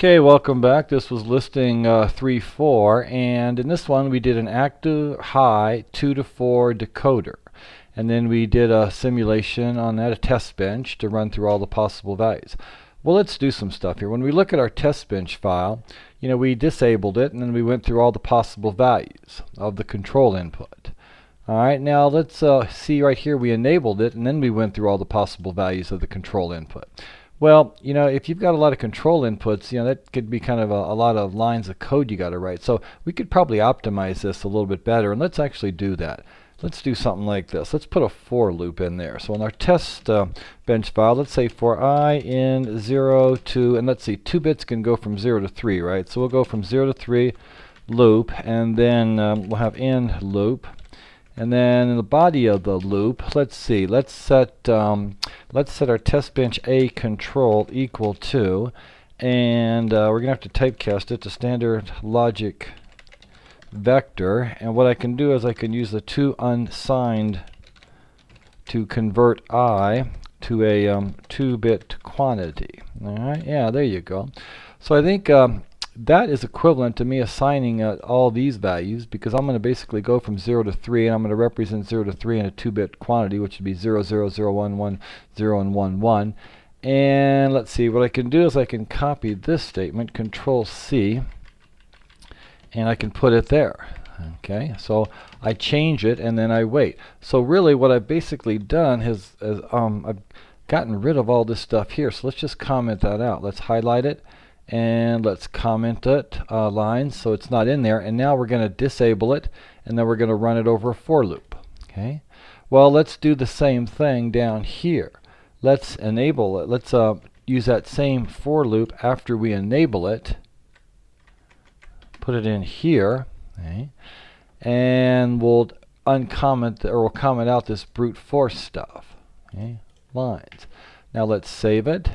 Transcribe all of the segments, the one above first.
Okay, welcome back. This was listing 3.4, and in this one we did an active high 2 to 4 decoder. And then we did a simulation on that, a test bench, to run through all the possible values. Well, let's do some stuff here. When we look at our test bench file, we disabled it, and then we went through all the possible values of the control input. Alright, now let's see right here, we enabled it, and then we went through all the possible values of the control input. Well, if you've got a lot of control inputs, that could be kind of a lot of lines of code you got to write. So we could probably optimize this a little bit better, and let's actually do that. Let's do something like this. Let's put a for loop in there. So in our test bench file, let's say for I in 0 to, and let's see, 2 bits can go from 0 to 3, right? So we'll go from 0 to 3 loop, and then we'll have in loop. And then in the body of the loop, let's see, let's set our test bench A control equal to, and we're going to have to typecast it to standard logic vector. And what I can do is I can use the to unsigned to convert I to a 2-bit quantity. Alright, yeah, there you go. So I think that is equivalent to me assigning all these values, because I'm going to basically go from 0 to 3, and I'm going to represent 0 to 3 in a 2-bit quantity, which would be 0, 0, 0, 1, 1, 0, and 1, 1. And let's see, what I can do is I can copy this statement, Control C, and I can put it there. Okay, so I change it and then I wait. So really what I've basically done is I've gotten rid of all this stuff here. So let's just comment that out. Let's highlight it. And let's comment it lines so it's not in there, and now we're going to disable it, and then we're going to run it over a for loop. Okay, well, let's do the same thing down here. Let's enable it. Let's use that same for loop after we enable it, put it in here, okay, and we'll uncomment, or we'll comment out this brute force stuff. Okay, lines. Now let's save it.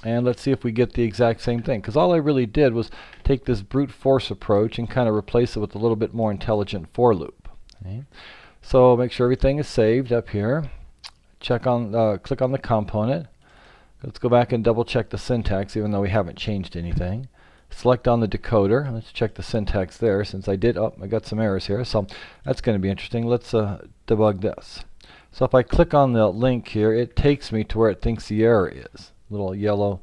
And let's see if we get the exact same thing, because all I really did was take this brute force approach and kind of replace it with a little bit more intelligent for loop. Okay. So make sure everything is saved up here. Check on, click on the component. Let's go back and double check the syntax, even though we haven't changed anything. Select on the decoder. Let's check the syntax there, since I did. Oh, I got some errors here, so that's going to be interesting. Let's debug this. So if I click on the link here, it takes me to where it thinks the error is. Little yellow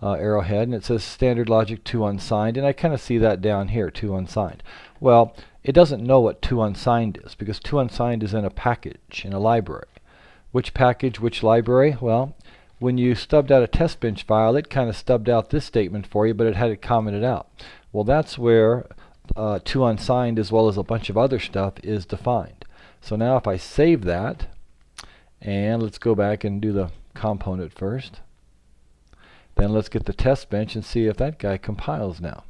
arrowhead, and it says standard logic to unsigned, and I kind of see that down here, to unsigned. Well, it doesn't know what to unsigned is, because to unsigned is in a package, in a library. Which package, which library? Well, when you stubbed out a test bench file, it kind of stubbed out this statement for you, but it had it commented out. Well, that's where to unsigned, as well as a bunch of other stuff, is defined. So now if I save that, and let's go back and do the component first. Then let's get the test bench and see if that guy compiles now.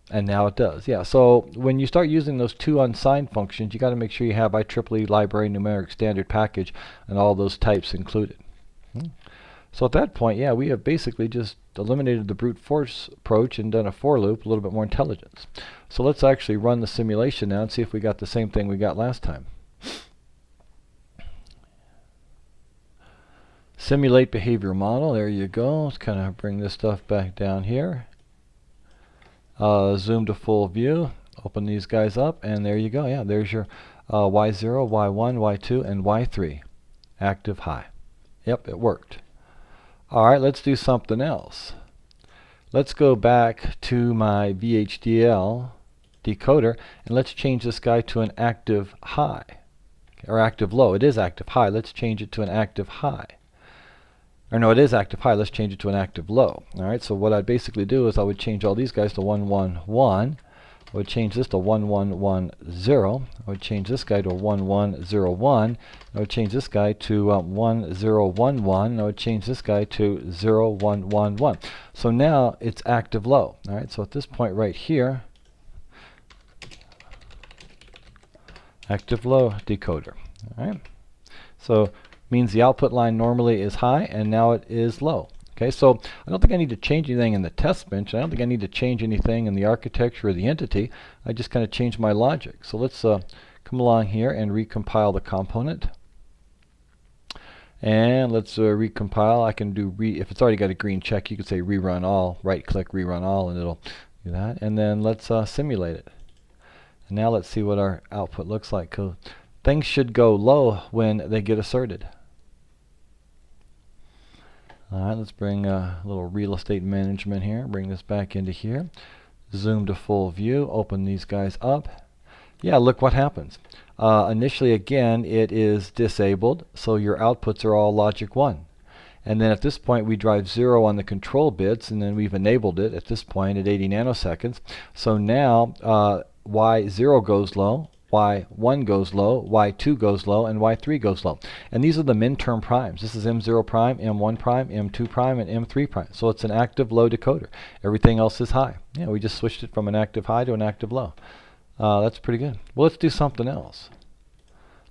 And now it does. Yeah, so when you start using those to unsigned functions, you got to make sure you have IEEE library numeric standard package and all those types included. So at that point, yeah, we have basically just eliminated the brute force approach and done a for loop, a little bit more intelligence. So let's actually run the simulation now and see if we got the same thing we got last time. Simulate behavior model, there you go. Let's kind of bring this stuff back down here. Zoom to full view, open these guys up, and there you go. Yeah, there's your Y0, Y1, Y2, and Y3. Active high. Yep, it worked. Alright, let's do something else. Let's go back to my VHDL decoder, and let's change this guy to an active high. Or active low. It is active high. Let's change it to an active high. Or no, it is active high. Let's change it to an active low. Alright, so what I'd basically do is I would change all these guys to 1, 1, 1. I would change this to 1, 1, 1, 0. I would change this guy to 1, 1, 0, 1. I would change this guy to 1, 0, 1, 1. I would change this guy to 0, 1, 1, 1. So now it's active low. Alright, so at this point right here, active low decoder. Alright, so means the output line normally is high, and now it is low. Okay, so I don't think I need to change anything in the test bench. I don't think I need to change anything in the architecture or the entity. I just kind of change my logic. So let's come along here and recompile the component. And let's recompile. I can do if it's already got a green check, you could say rerun all, right click rerun all, and it'll do that. And then let's simulate it. And now let's see what our output looks like. 'Cause things should go low when they get asserted. Alright, let's bring a little real estate management here. Bring this back into here. Zoom to full view. Open these guys up. Yeah, look what happens. Initially, again, it is disabled, so your outputs are all logic 1. And then at this point, we drive 0 on the control bits, and then we've enabled it at this point at 80 nanoseconds. So now Y0 goes low, Y1 goes low, Y2 goes low, and Y3 goes low. And these are the min-term primes. This is M0 prime, M1 prime, M2 prime, and M3 prime. So it's an active low decoder. Everything else is high. Yeah, we just switched it from an active high to an active low. That's pretty good. Well, let's do something else.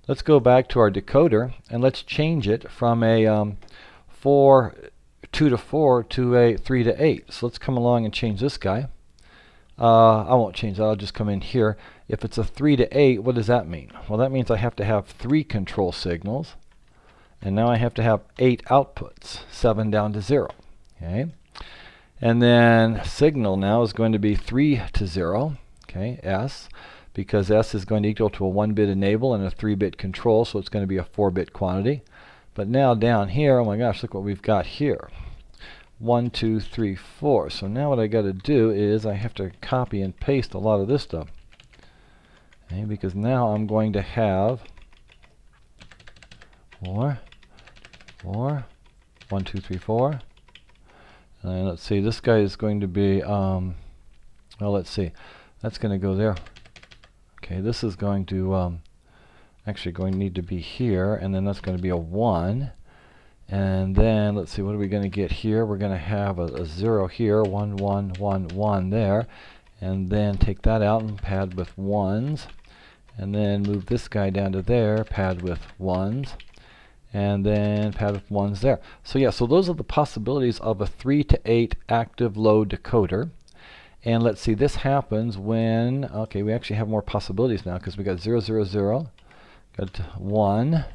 Let's go back to our decoder, and let's change it from a 2 to 4 to a 3 to 8. So let's come along and change this guy. I won't change that. I'll just come in here. If it's a 3 to 8, what does that mean? Well, that means I have to have 3 control signals, and now I have to have 8 outputs, 7 down to 0. Okay, and then signal now is going to be 3 to 0. Okay, S, because S is going to equal to a 1-bit enable and a 3-bit control, so it's going to be a 4-bit quantity. But now down here, oh my gosh, look what we've got here. 1, 2, 3, 4. So now what I got to do is I have to copy and paste a lot of this stuff. Okay, because now I'm going to have 4, 4, 1, 2, 3, 4. And let's see, this guy is going to be, well, let's see. That's going to go there. Okay, this is going to actually going to need to be here, and then that's going to be a 1. And then let's see, what are we going to get here? We're going to have a 0 here, 1, 1, 1, 1 there, and then take that out and pad with 1s, and then move this guy down to there, pad with 1s, and then pad with 1s there. So yeah, so those are the possibilities of a 3 to 8 active low decoder. And let's see, this happens when, okay, we actually have more possibilities now because we got 0, 0, 0, got 1,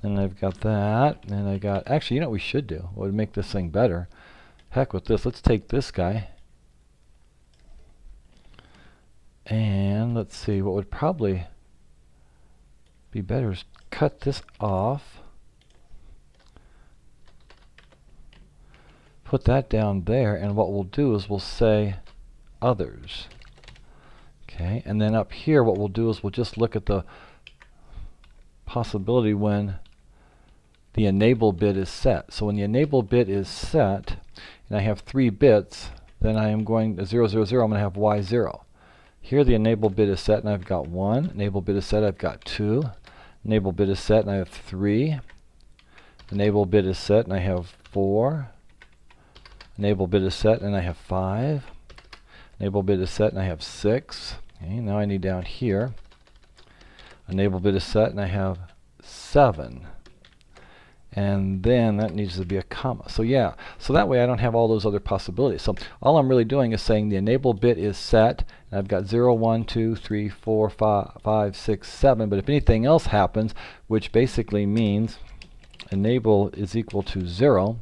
and I've got that, and I got, actually, you know what we should do? What would make this thing better? Heck with this, let's take this guy, and let's see, what would probably be better is cut this off, put that down there, and what we'll do is we'll say others. Okay, and then up here what we'll do is we'll just look at the possibility when the enable bit is set. So when the enable bit is set and I have 3 bits, then I am going to 0, 0, 0, I'm going to have Y0. Here the enable bit is set and I've got 1, enable bit is set, I've got 2, enable bit is set and I have 3, enable bit is set and I have 4, enable bit is set and I have 5, enable bit is set and I have 6. Okay, now I need down here, enable bit is set and I have 7. And then that needs to be a comma. So yeah, so that way I don't have all those other possibilities. So all I'm really doing is saying the enable bit is set, and I've got 0, 1, 2, 3, 4, 5, 6, 7. But if anything else happens, which basically means enable is equal to 0,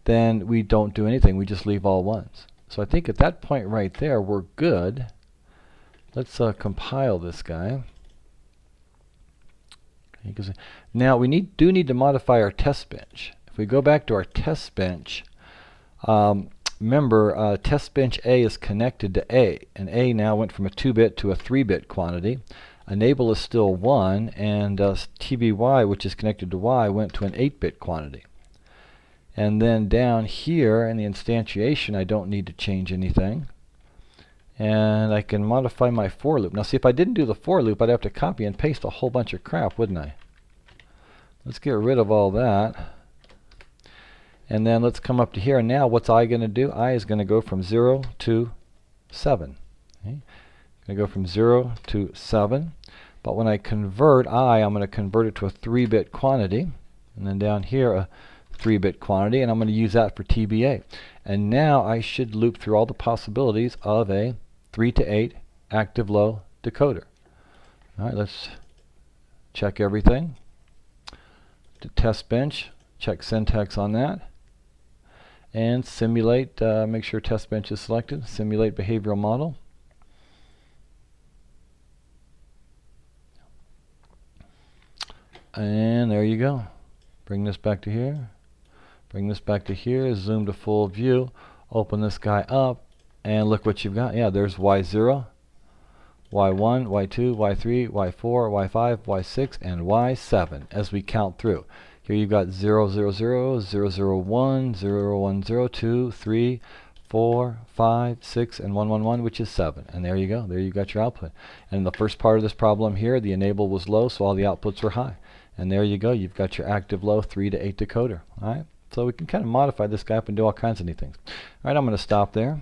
then we don't do anything. We just leave all 1s. So I think at that point right there, we're good. Let's compile this guy. Now we do need to modify our test bench. If we go back to our test bench, remember test bench A is connected to A, and A now went from a 2-bit to a 3-bit quantity. Enable is still 1, and TBY, which is connected to Y, went to an 8-bit quantity. And then down here in the instantiation, I don't need to change anything. And I can modify my for loop. Now see, if I didn't do the for loop, I'd have to copy and paste a whole bunch of crap, wouldn't I? Let's get rid of all that. And then let's come up to here, and now what's I going to do? I is going to go from 0 to 7. Okay? Going to go from 0 to 7. But when I convert I, I'm going to convert it to a 3-bit quantity. And then down here, a 3-bit quantity, and I'm going to use that for TBA. And now I should loop through all the possibilities of a 3 to 8 active low decoder. All right, let's check everything. The test bench, check syntax on that. And simulate, make sure test bench is selected. Simulate behavioral model. And there you go. Bring this back to here. Bring this back to here. Zoom to full view. Open this guy up. And look what you've got. Yeah, there's Y0, Y1, Y2, Y3, Y4, Y5, Y6, and Y7 as we count through. Here you've got 0, 0, 0, 0, 0, 1, 0, 1, 0, 2, 3, 4, 5, 6, and 1, 1, 1, which is 7. And there you go. There you got your output. And in the first part of this problem here, the enable was low, so all the outputs were high. And there you go. You've got your active low 3 to 8 decoder. All right. So we can kind of modify this guy up and do all kinds of neat things. All right, I'm going to stop there.